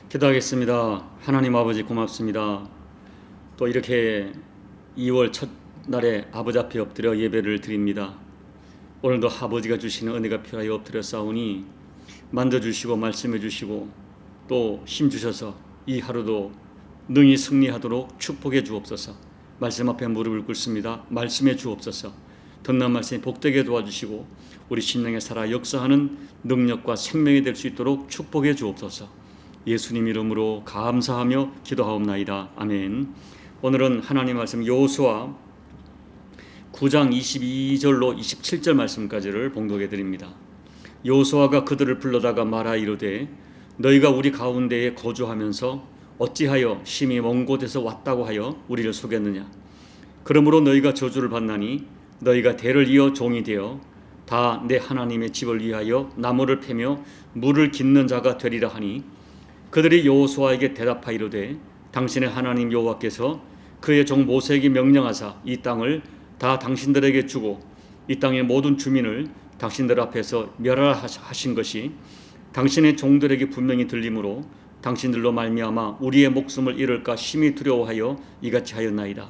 기도하겠습니다. 하나님 아버지 고맙습니다. 또 이렇게 2월 첫날에 아버지 앞에 엎드려 예배를 드립니다. 오늘도 아버지가 주시는 은혜가 필요하여 엎드려 싸우니 만져주시고 말씀해 주시고 또 힘 주셔서 이 하루도 능히 승리하도록 축복해 주옵소서. 말씀 앞에 무릎을 꿇습니다. 말씀해 주옵소서. 듣는 말씀이 복되게 도와주시고 우리 심령에 살아 역사하는 능력과 생명이 될 수 있도록 축복해 주옵소서. 예수님 이름으로 감사하며 기도하옵나이다. 아멘. 오늘은 하나님 말씀 여호수아 9장 22절로 27절 말씀까지를 봉독해 드립니다. 여호수아가 그들을 불러다가 말하 이르되 너희가 우리 가운데에 거주하면서 어찌하여 심히 먼 곳에서 왔다고 하여 우리를 속였느냐. 그러므로 너희가 저주를 받나니 너희가 대를 이어 종이 되어 다 내 하나님의 집을 위하여 나무를 패며 물을 깃는 자가 되리라 하니 그들이 여호수아에게 대답하이르되 당신의 하나님 여호와께서 그의 종 모세에게 명령하사 이 땅을 다 당신들에게 주고 이 땅의 모든 주민을 당신들 앞에서 멸하신 것이 당신의 종들에게 분명히 들리므로 당신들로 말미암아 우리의 목숨을 잃을까 심히 두려워하여 이같이 하였나이다.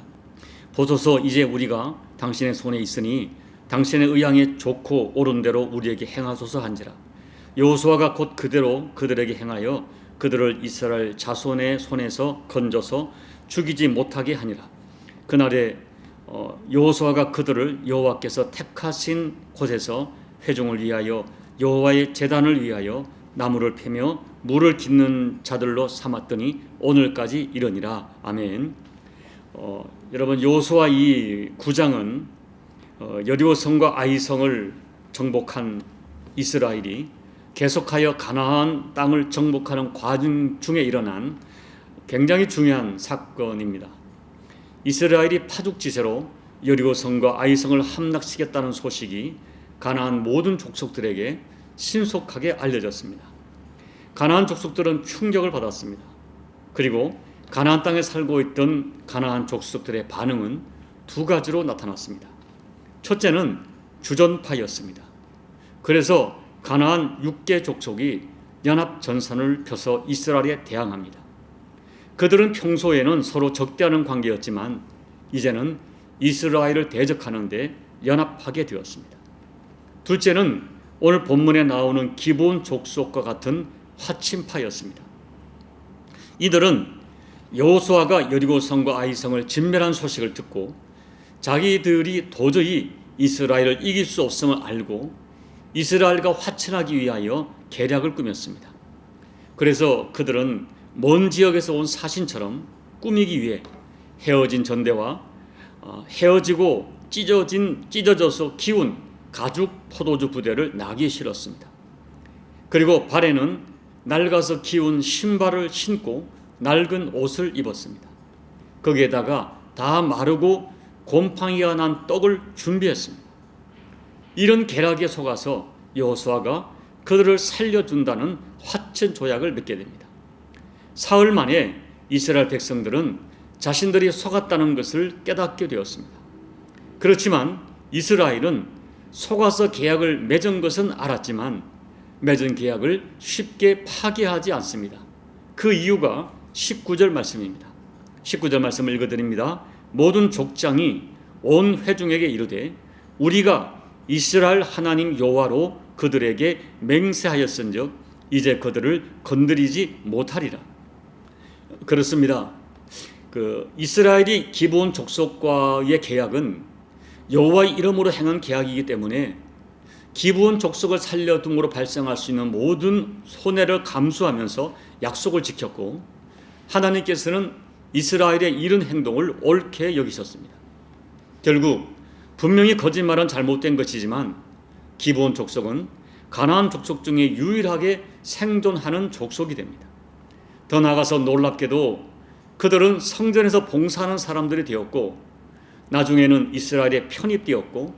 보소서 이제 우리가 당신의 손에 있으니 당신의 의향에 좋고 옳은 대로 우리에게 행하소서 한지라. 여호수아가 곧 그대로 그들에게 행하여 그들을 이스라엘 자손의 손에서 건져서 죽이지 못하게 하니라. 그날에 여호수아가 그들을 여호와께서 택하신 곳에서 회중을 위하여 여호와의 제단을 위하여 나무를 패며 물을 깃는 자들로 삼았더니 오늘까지 이르니라. 아멘. 여러분 여호수아 이 9장은 여리고성과 아이성을 정복한 이스라엘이 계속하여 가나안 땅을 정복하는 과정 중에 일어난 굉장히 중요한 사건입니다. 이스라엘이 파죽지세로 여리고성과 아이성을 함락시켰다는 소식이 가나안 모든 족속들에게 신속하게 알려졌습니다. 가나안 족속들은 충격을 받았습니다. 그리고 가나안 땅에 살고 있던 가나안 족속들의 반응은 두 가지로 나타났습니다. 첫째는 주전파였습니다. 그래서 가나안 6개 족속이 연합 전선을 펴서 이스라엘에 대항합니다. 그들은 평소에는 서로 적대하는 관계였지만 이제는 이스라엘을 대적하는 데 연합하게 되었습니다. 둘째는 오늘 본문에 나오는 기브온 족속과 같은 화친파였습니다. 이들은 여호수아가 여리고성과 아이성을 진멸한 소식을 듣고 자기들이 도저히 이스라엘을 이길 수 없음을 알고 이스라엘과 화친하기 위하여 계략을 꾸몄습니다. 그래서 그들은 먼 지역에서 온 사신처럼 꾸미기 위해 헤어진 전대와 헤어지고 찢어져서 기운 가죽 포도주 부대를 나귀에 실었습니다. 그리고 발에는 낡아서 기운 신발을 신고 낡은 옷을 입었습니다. 거기에다가 다 마르고 곰팡이가 난 떡을 준비했습니다. 이런 계략에 속아서 여호수아가 그들을 살려준다는 화친 조약을 맺게 됩니다. 사흘 만에 이스라엘 백성들은 자신들이 속았다는 것을 깨닫게 되었습니다. 그렇지만 이스라엘은 속아서 계약을 맺은 것은 알았지만 맺은 계약을 쉽게 파기하지 않습니다. 그 이유가 19절 말씀입니다. 19절 말씀을 읽어드립니다. 모든 족장이 온 회중에게 이르되 우리가 이스라엘 하나님 여호와로 그들에게 맹세하였은즉 이제 그들을 건드리지 못하리라. 그렇습니다. 이스라엘이 기브온 족속과의 계약은 여호와의 이름으로 행한 계약이기 때문에 기브온 족속을 살려둠으로 발생할 수 있는 모든 손해를 감수하면서 약속을 지켰고 하나님께서는 이스라엘의 이런 행동을 옳게 여기셨습니다. 결국 분명히 거짓말은 잘못된 것이지만 기브온 족속은 가나안 족속 중에 유일하게 생존하는 족속이 됩니다. 더 나아가서 놀랍게도 그들은 성전에서 봉사하는 사람들이 되었고 나중에는 이스라엘에 편입되었고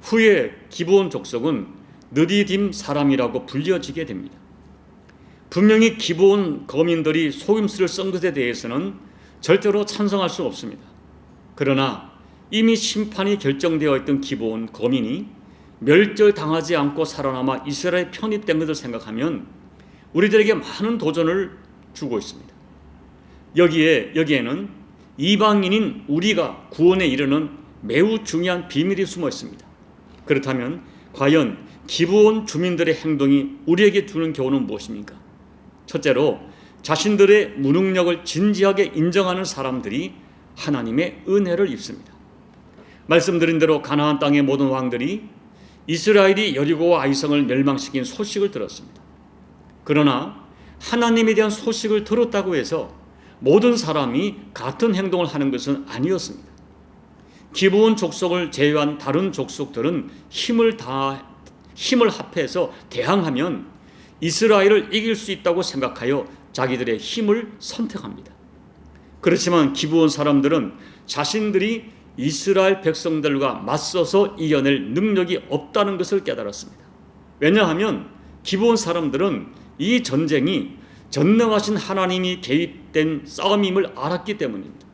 후에 기브온 족속은 느디딤 사람이라고 불려지게 됩니다. 분명히 기브온 거민들이 속임수를 쓴 것에 대해서는 절대로 찬성할 수 없습니다. 그러나 이미 심판이 결정되어 있던 기브온 거민이 멸절당하지 않고 살아남아 이스라엘에 편입된 것을 생각하면 우리들에게 많은 도전을 주고 있습니다. 여기에는 이방인인 우리가 구원에 이르는 매우 중요한 비밀이 숨어 있습니다. 그렇다면 과연 기브온 주민들의 행동이 우리에게 주는 교훈은 무엇입니까? 첫째로, 자신들의 무능력을 진지하게 인정하는 사람들이 하나님의 은혜를 입습니다. 말씀드린 대로 가나안 땅의 모든 왕들이 이스라엘이 여리고와 아이성을 멸망시킨 소식을 들었습니다. 그러나 하나님에 대한 소식을 들었다고 해서 모든 사람이 같은 행동을 하는 것은 아니었습니다. 기브온 족속을 제외한 다른 족속들은 힘을 합해서 대항하면 이스라엘을 이길 수 있다고 생각하여 자기들의 힘을 선택합니다. 그렇지만 기브온 사람들은 자신들이 이스라엘 백성들과 맞서서 이겨낼 능력이 없다는 것을 깨달았습니다. 왜냐하면 기브온 사람들은 이 전쟁이 전능하신 하나님이 개입된 싸움임을 알았기 때문입니다.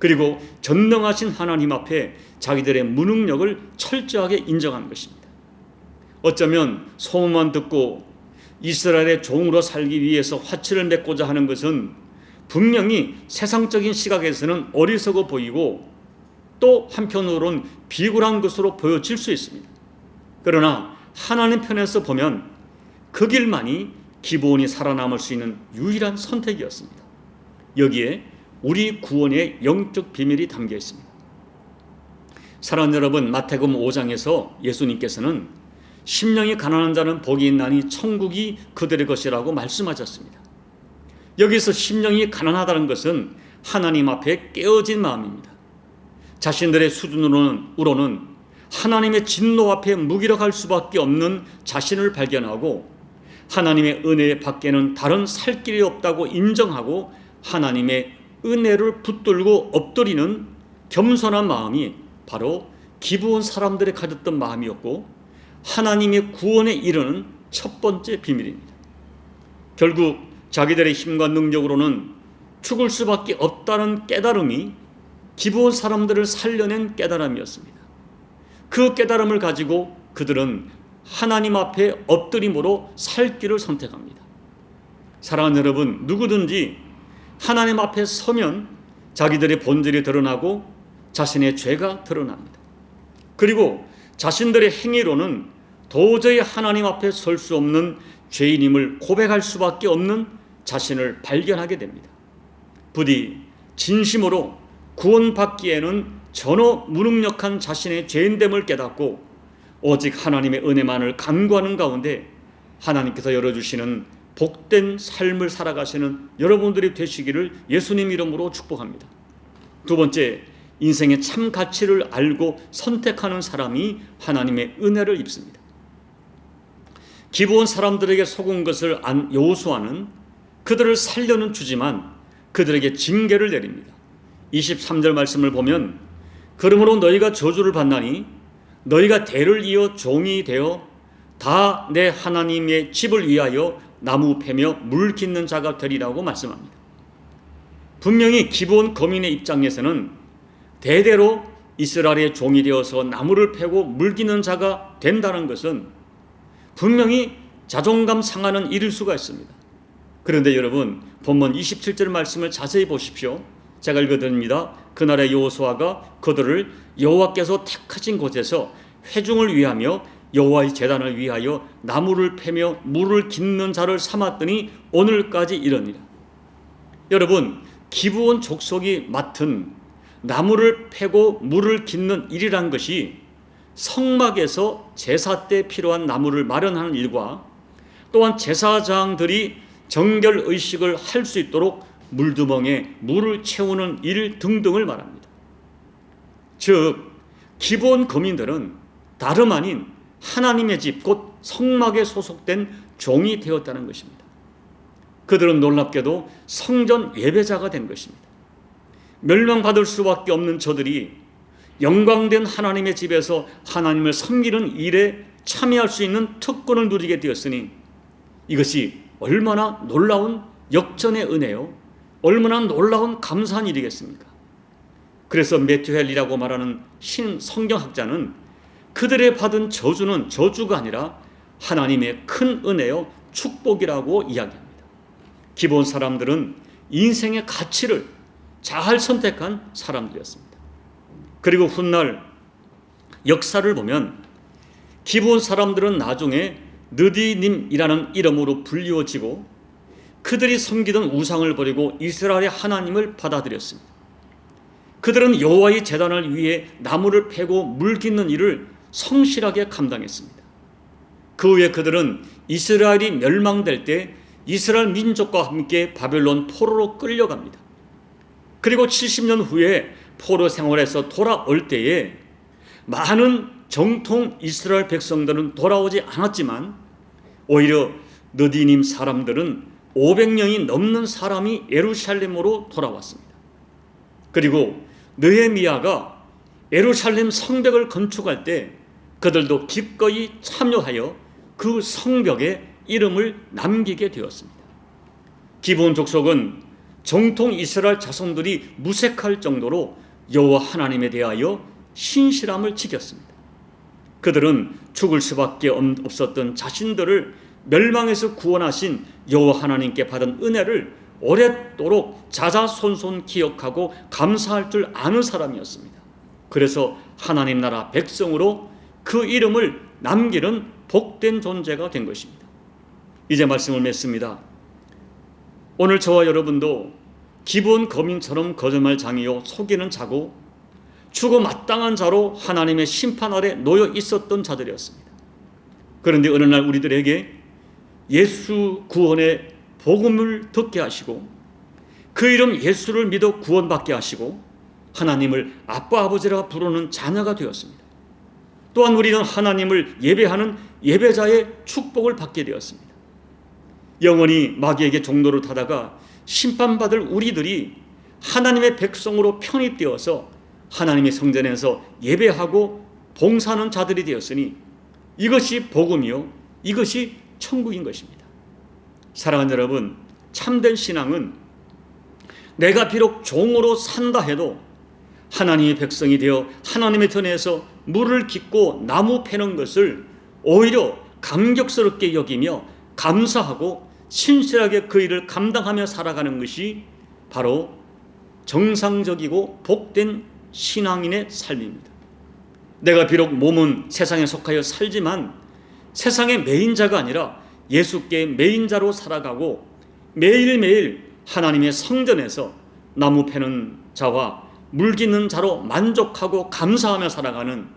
그리고 전능하신 하나님 앞에 자기들의 무능력을 철저하게 인정한 것입니다. 어쩌면 소문만 듣고 이스라엘의 종으로 살기 위해서 화치를 맺고자 하는 것은 분명히 세상적인 시각에서는 어리석어 보이고 또 한편으로는 비굴한 것으로 보여질 수 있습니다. 그러나 하나님 편에서 보면 그 길만이 기브온이 살아남을 수 있는 유일한 선택이었습니다. 여기에 우리 구원의 영적 비밀이 담겨 있습니다. 사랑하는 여러분, 마태복음 5장에서 예수님께서는 심령이 가난한 자는 복이 있나니 천국이 그들의 것이라고 말씀하셨습니다. 여기서 심령이 가난하다는 것은 하나님 앞에 깨어진 마음입니다. 자신들의 수준으로는 하나님의 진노 앞에 무기력할 수밖에 없는 자신을 발견하고 하나님의 은혜 밖에는 다른 살 길이 없다고 인정하고 하나님의 은혜를 붙들고 엎드리는 겸손한 마음이 바로 기브온 사람들이 가졌던 마음이었고 하나님의 구원에 이르는 첫 번째 비밀입니다. 결국 자기들의 힘과 능력으로는 죽을 수밖에 없다는 깨달음이 기브온 사람들을 살려낸 깨달음이었습니다. 그 깨달음을 가지고 그들은 하나님 앞에 엎드림으로 살 길을 선택합니다. 사랑하는 여러분, 누구든지 하나님 앞에 서면 자기들의 본질이 드러나고 자신의 죄가 드러납니다. 그리고 자신들의 행위로는 도저히 하나님 앞에 설 수 없는 죄인임을 고백할 수밖에 없는 자신을 발견하게 됩니다. 부디 진심으로 구원받기에는 전혀 무능력한 자신의 죄인됨을 깨닫고 오직 하나님의 은혜만을 간구하는 가운데 하나님께서 열어주시는 복된 삶을 살아가시는 여러분들이 되시기를 예수님 이름으로 축복합니다. 두 번째, 인생의 참 가치를 알고 선택하는 사람이 하나님의 은혜를 입습니다. 기브온 사람들에게 속은 것을 안 여호수아는 그들을 살려는 주지만 그들에게 징계를 내립니다. 23절 말씀을 보면 그러므로 너희가 저주를 받나니 너희가 대를 이어 종이 되어 다 내 하나님의 집을 위하여 나무 패며 물 깃는 자가 되리라고 말씀합니다. 분명히 기브온 거민의 입장에서는 대대로 이스라엘의 종이 되어서 나무를 패고 물 깃는 자가 된다는 것은 분명히 자존감 상하는 일일 수가 있습니다. 그런데 여러분, 본문 27절 말씀을 자세히 보십시오. 제가 읽어드립니다. 그날의 여호수아가 그들을 여호와께서 택하신 곳에서 회중을 위하며 여호와의 제단을 위하여 나무를 패며 물을 깃는 자를 삼았더니 오늘까지 이르니라. 여러분, 기브온 족속이 맡은 나무를 패고 물을 깃는 일이란 것이 성막에서 제사 때 필요한 나무를 마련하는 일과 또한 제사장들이 정결 의식을 할 수 있도록 물두멍에 물을 채우는 일 등등을 말합니다. 즉 기브온 거민들은 다름 아닌 하나님의 집 곧 성막에 소속된 종이 되었다는 것입니다. 그들은 놀랍게도 성전 예배자가 된 것입니다. 멸망받을 수밖에 없는 저들이 영광된 하나님의 집에서 하나님을 섬기는 일에 참여할 수 있는 특권을 누리게 되었으니 이것이 얼마나 놀라운 역전의 은혜요, 얼마나 놀라운 감사한 일이겠습니까? 그래서 매튜 헬리라고 말하는 성경학자는 그들의 받은 저주는 저주가 아니라 하나님의 큰 은혜요 축복이라고 이야기합니다. 기브온 사람들은 인생의 가치를 잘 선택한 사람들이었습니다. 그리고 훗날 역사를 보면 기브온 사람들은 나중에 느디님이라는 이름으로 불리워지고 그들이 섬기던 우상을 버리고 이스라엘의 하나님을 받아들였습니다. 그들은 여호와의 제단을 위해 나무를 패고 물 깃는 일을 성실하게 감당했습니다. 그 후에 그들은 이스라엘이 멸망될 때 이스라엘 민족과 함께 바벨론 포로로 끌려갑니다. 그리고 70년 후에 포로 생활에서 돌아올 때에 많은 정통 이스라엘 백성들은 돌아오지 않았지만 오히려 느디님 사람들은 500명이 넘는 사람이 예루살렘으로 돌아왔습니다. 그리고 느헤미야가 예루살렘 성벽을 건축할 때 그들도 기꺼이 참여하여 그 성벽에 이름을 남기게 되었습니다. 기브온 족속은 정통 이스라엘 자손들이 무색할 정도로 여호와 하나님에 대하여 신실함을 지켰습니다. 그들은 죽을 수밖에 없었던 자신들을 멸망에서 구원하신 여호와 하나님께 받은 은혜를 오랫도록 자자손손 기억하고 감사할 줄 아는 사람이었습니다. 그래서 하나님 나라 백성으로 그 이름을 남기는 복된 존재가 된 것입니다. 이제 말씀을 맺습니다. 오늘 저와 여러분도 기브온 거민처럼 거짓말장이요 속이는 자고 죽어 마땅한 자로 하나님의 심판 아래 놓여 있었던 자들이었습니다. 그런데 어느 날 우리들에게 예수 구원의 복음을 듣게 하시고 그 이름 예수를 믿어 구원받게 하시고 하나님을 아빠 아버지라 부르는 자녀가 되었습니다. 또한 우리는 하나님을 예배하는 예배자의 축복을 받게 되었습니다. 영원히 마귀에게 종로를 타다가 심판받을 우리들이 하나님의 백성으로 편입되어서 하나님의 성전에서 예배하고 봉사하는 자들이 되었으니 이것이 복음이요 이것이 천국인 것입니다. 사랑하는 여러분, 참된 신앙은 내가 비록 종으로 산다 해도 하나님의 백성이 되어 하나님의 전에서 물을 깃고 나무 패는 것을 오히려 감격스럽게 여기며 감사하고 신실하게 그 일을 감당하며 살아가는 것이 바로 정상적이고 복된 신앙인의 삶입니다. 내가 비록 몸은 세상에 속하여 살지만 세상의 메인자가 아니라 예수께 메인자로 살아가고 매일매일 하나님의 성전에서 나무 패는 자와 물 깃는 자로 만족하고 감사하며 살아가는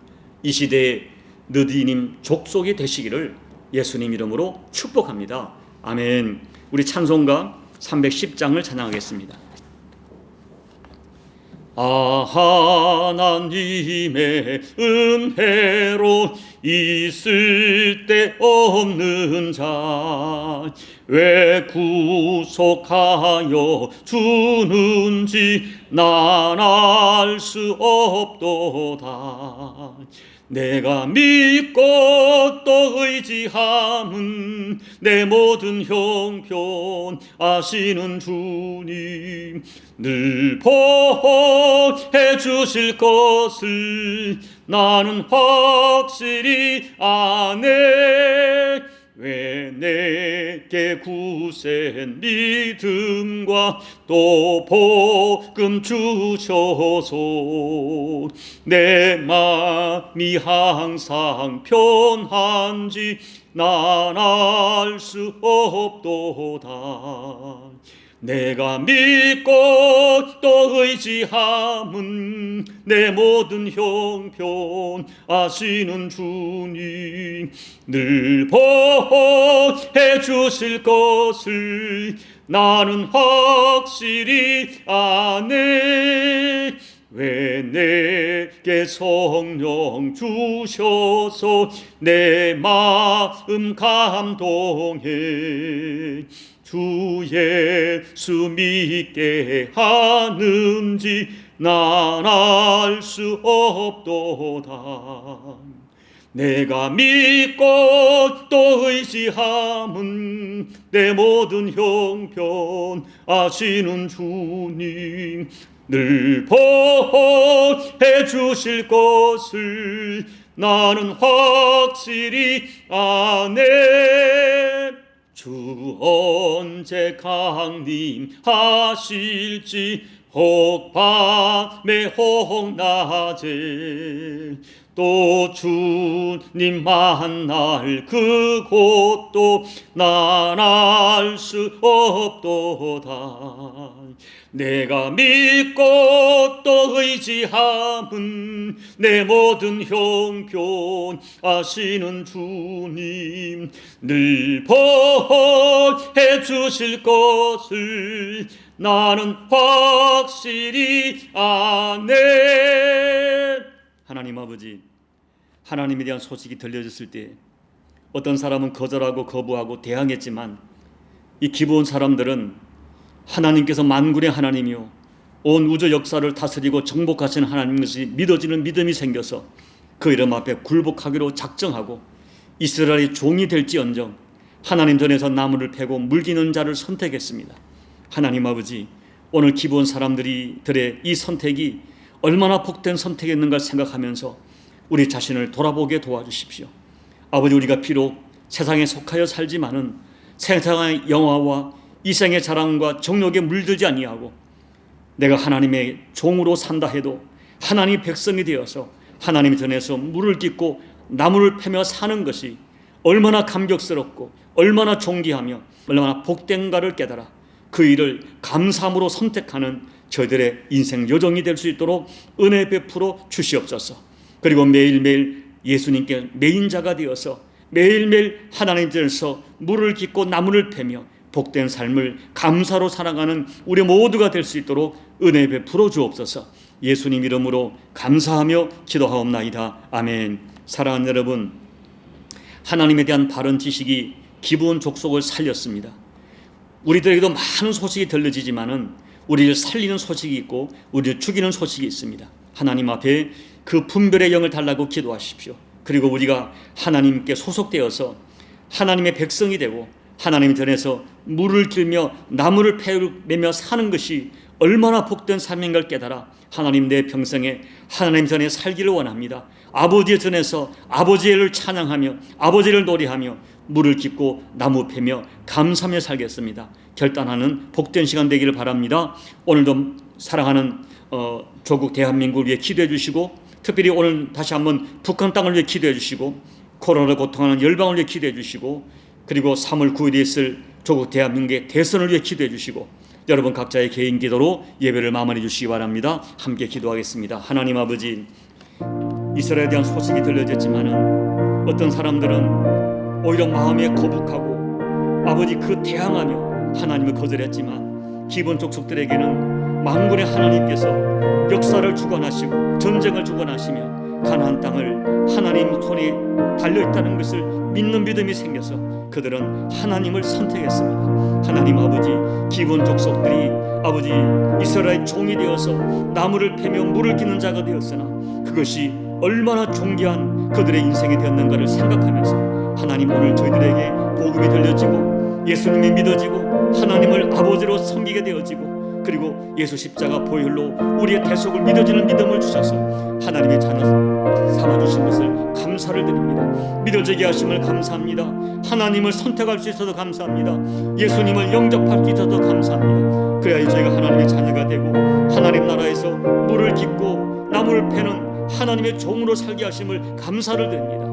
이 시대의 느디님 족속이 되시기를 예수님 이름으로 축복합니다. 아멘. 우리 찬송가 310장을 찬양하겠습니다. 하나님의 은혜로 있을 데 없는 자 왜 구속하여 주는지 난 알 수 없도다. 내가 믿고 또 의지함은 내 모든 형편 아시는 주님 늘 보호해 주실 것을 나는 확실히 아네. 왜 내게 굳센 믿음과 또 복음 주셔서 내 마음이 항상 편한지 난 알 수 없도다. 내가 믿고 또 의지함은 내 모든 형편 아시는 주님 늘 보호해 주실 것을 나는 확실히 아네. 왜 내게 성령 주셔서 내 마음 감동해 주 예수 믿게 하는지 난 알 수 없도다. 내가 믿고 또 의지함은 내 모든 형편 아시는 주님 늘 보호해 주실 것을 나는 확실히 아네. 주 언제 강림하실지 혹 밤에 혹 낮에 또 주님 만날 그곳도 난 알 수 없도다. 내가 믿고 또 의지함은 내 모든 형편 아시는 주님 늘 보호해 주실 것을 나는 확실히 아네. 하나님 아버지, 하나님에 대한 소식이 들려졌을 때 어떤 사람은 거절하고 거부하고 대항했지만 이 기브온 사람들은 하나님께서 만군의 하나님이요 온 우주 역사를 다스리고 정복하시는 하나님 것이 믿어지는 믿음이 생겨서 그 이름 앞에 굴복하기로 작정하고 이스라엘의 종이 될지언정 하나님 전에서 나무를 패고 물기는 자를 선택했습니다. 하나님 아버지, 오늘 기브온 사람들의 이 선택이 얼마나 복된 선택이었는가 생각하면서 우리 자신을 돌아보게 도와주십시오. 아버지, 우리가 비록 세상에 속하여 살지만은 세상의 영화와 이생의 자랑과 정욕에 물들지 아니하고 내가 하나님의 종으로 산다 해도 하나님 백성이 되어서 하나님 전에서 물을 깃고 나무를 패며 사는 것이 얼마나 감격스럽고 얼마나 존귀하며 얼마나 복된가를 깨달아 그 일을 감사함으로 선택하는 저희들의 인생 요정이 될 수 있도록 은혜 베풀어 주시옵소서. 그리고 매일매일 예수님께 메인자가 되어서 매일매일 하나님 전에서 물을 깃고 나무를 패며 복된 삶을 감사로 살아가는 우리 모두가 될 수 있도록 은혜 베풀어 주옵소서. 예수님 이름으로 감사하며 기도하옵나이다. 아멘. 사랑하는 여러분, 하나님에 대한 바른 지식이 기브온 족속을 살렸습니다. 우리들에게도 많은 소식이 들려지지만은 우리를 살리는 소식이 있고 우리를 죽이는 소식이 있습니다. 하나님 앞에 그 분별의 영을 달라고 기도하십시오. 그리고 우리가 하나님께 소속되어서 하나님의 백성이 되고 하나님 전에서 물을 길며 나무를 패매며 사는 것이 얼마나 복된 삶인가를 깨달아 하나님 내 평생에 하나님 전에 살기를 원합니다. 아버지의 전에서 아버지를 찬양하며 아버지를 노래하며 물을 깃고 나무 패며 감사하며 살겠습니다. 결단하는 복된 시간 되기를 바랍니다. 오늘도 사랑하는 조국 대한민국을 위해 기도해 주시고 특별히 오늘 다시 한번 북한 땅을 위해 기도해 주시고 코로나로 고통하는 열방을 위해 기도해 주시고 그리고 3월 9일에 있을 조국 대한민국의 대선을 위해 기도해 주시고 여러분 각자의 개인 기도로 예배를 마무리해 주시기 바랍니다. 함께 기도하겠습니다. 하나님 아버지, 이스라엘에 대한 소식이 들려졌지만은 어떤 사람들은 오히려 마음에 거북하고 아버지 그 대항하며 하나님을 거절했지만 기브온 족속들에게는 만군의 하나님께서 역사를 주관하시고 전쟁을 주관하시며 가나안 땅을 하나님 손에 달려있다는 것을 믿는 믿음이 생겨서 그들은 하나님을 선택했습니다. 하나님 아버지, 기브온 족속들이 아버지 이스라엘 종이 되어서 나무를 패며 물을 기는 자가 되었으나 그것이 얼마나 존귀한 그들의 인생이 되었는가를 생각하면서 하나님 오늘 저희들에게 복음이 들려지고 예수님이 믿어지고 하나님을 아버지로 섬기게 되어지고 그리고 예수 십자가 보혈로 우리의 대속을 믿어지는 믿음을 주셔서 하나님의 자녀 삼아주신 것을 감사를 드립니다. 믿어지게 하심을 감사합니다. 하나님을 선택할 수 있어서 감사합니다. 예수님을 영접할 수 있어서 감사합니다. 그래야 저희가 하나님의 자녀가 되고 하나님 나라에서 물을 깃고 나무를 패는 하나님의 종으로 살게 하심을 감사를 드립니다.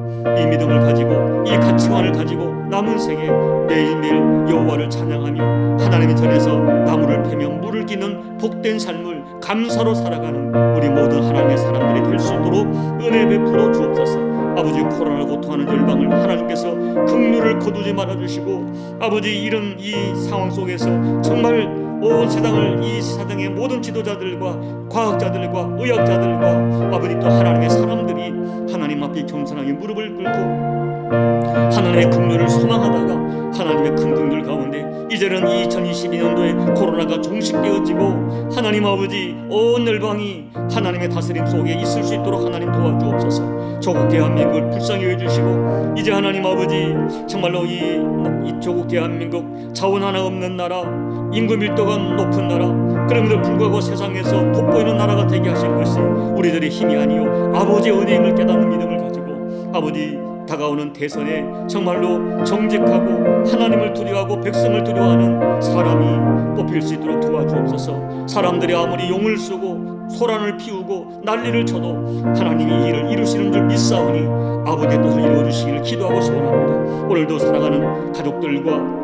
이 믿음을 가지고 이 가치관을 가지고 남은 생에 매일매일 여호와를 찬양하며 하나님의 전에서 나무를 패며 물을 기는 복된 삶을 감사로 살아가는 우리 모든 하나님의 사람들이 될 수 있도록 은혜 베풀어 주옵소서. 아버지, 코로나로 고통하는 열방을 하나님께서 긍휼을 거두지 말아주시고 아버지 이런 이 상황 속에서 정말 온 세상을 이 세상의 모든 지도자들과 과학자들과 의학자들과 아버지 또 하나님의 사람들이 하나님 앞에 겸손하게 무릎을 꿇고 하나님의 긍휼을 소망하다가 하나님의 큰 긍휼 가운데 이제는 2022년도에 코로나가 종식되어지고 하나님 아버지 온 열방이 하나님의 다스림 속에 있을 수 있도록 하나님 도와주옵소서. 조국 대한민국을 불쌍히 여겨주시고 이제 하나님 아버지 정말로 이 조국 대한민국 자원 하나 없는 나라, 인구 밀도가 높은 나라, 그럼에도 불구하고 세상에서 돋보이는 나라가 되게 하신 것이 우리들의 힘이 아니요 아버지의 은혜임을 깨닫는 믿음을 가지고 아버지 다가오는 대선에 정말로 정직하고 하나님을 두려워하고 백성을 두려워하는 사람이 뽑힐 수 있도록 도와주옵소서. 사람들이 아무리 용을 쓰고 소란을 피우고 난리를 쳐도 하나님이 이 일을 이루시는 줄 믿사오니 아버지의 뜻을 이루어주시기를 기도하고 소원합니다. 오늘도 사랑하는 가족들과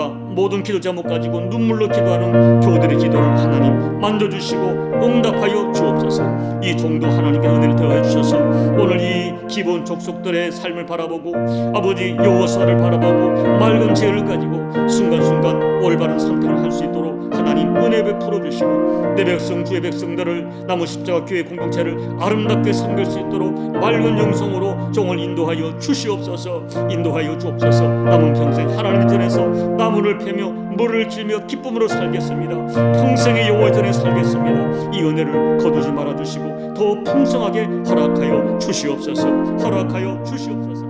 모든 기도 제목 가지고 눈물로 기도하는 교우들의 기도를 하나님 만져주시고 응답하여 주옵소서. 이 종도 하나님께 은혜를 더해 주셔서 오늘 이 기본 족속들의 삶을 바라보고 아버지 여호와를 바라보고 맑은 지혜를 가지고 순간순간 올바른 선택을 할 수 있도록 하나님 은혜 베풀어 주시고 내 백성 주의 백성들을 나무 십자가 교회 공동체를 아름답게 섬길 수 있도록 맑은 영성으로 종을 인도하여 주시옵소서. 인도하여 주옵소서. 남은 평생 하나님 전에서 나무를 패며 물을 쥐며 기쁨으로 살겠습니다. 평생의 여호와 전에 살겠습니다. 이 은혜를 거두지 말아주시고 더 풍성하게 허락하여 주시옵소서. 허락하여 주시옵소서.